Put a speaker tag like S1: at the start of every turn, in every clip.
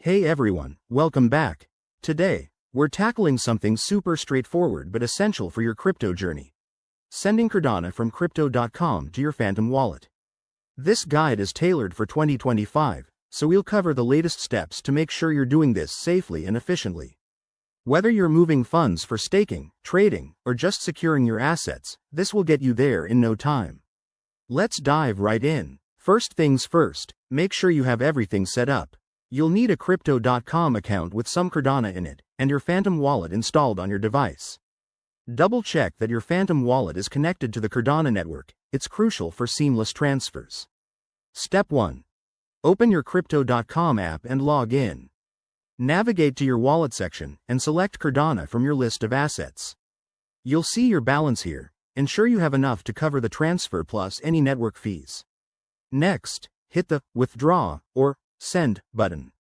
S1: Hey everyone, welcome back. Today, we're tackling something super straightforward but essential for your crypto journey. Sending Cardano from Crypto.com to your Phantom wallet. This guide is tailored for 2025, so we'll cover the latest steps to make sure you're doing this safely and efficiently. Whether you're moving funds for staking, trading, or just securing your assets, this will get you there in no time. Let's dive right in. First things first, make sure you have everything set up. You'll need a Crypto.com account with some Cardano in it, and your Phantom wallet installed on your device. Double check that your Phantom wallet is connected to the Cardano network, it's crucial for seamless transfers. Step 1. Open your Crypto.com app and log in. Navigate to your wallet section and select Cardano from your list of assets. You'll see your balance here. Ensure you have enough to cover the transfer plus any network fees. Next, hit the Withdraw or Send button.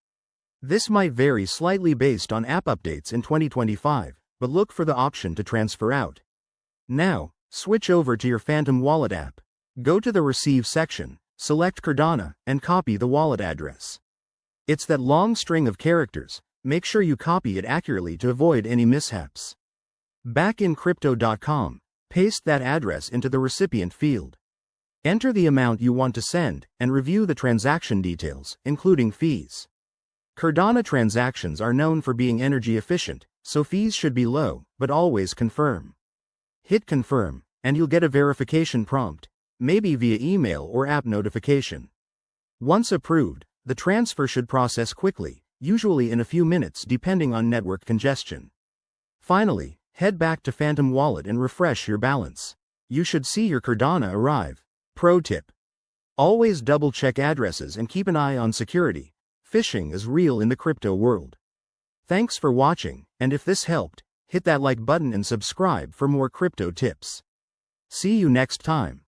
S1: This might vary slightly based on app updates in 2025, but look for the option to transfer out. Now, switch over to your Phantom wallet app. Go to the Receive section, select Cardano, and copy the wallet address. It's that long string of characters. Make sure you copy it accurately to avoid any mishaps. Back in Crypto.com, paste that address into the recipient field. Enter the amount you want to send, and review the transaction details, including fees. Cardano transactions are known for being energy efficient, so fees should be low, but always confirm. Hit Confirm, and you'll get a verification prompt, maybe via email or app notification. Once approved, the transfer should process quickly, usually in a few minutes depending on network congestion. Finally, head back to Phantom Wallet and refresh your balance. You should see your Cardano arrive. Pro tip. Always double-check addresses and keep an eye on security. Phishing is real in the crypto world. Thanks for watching, and if this helped, hit that like button and subscribe for more crypto tips. See you next time.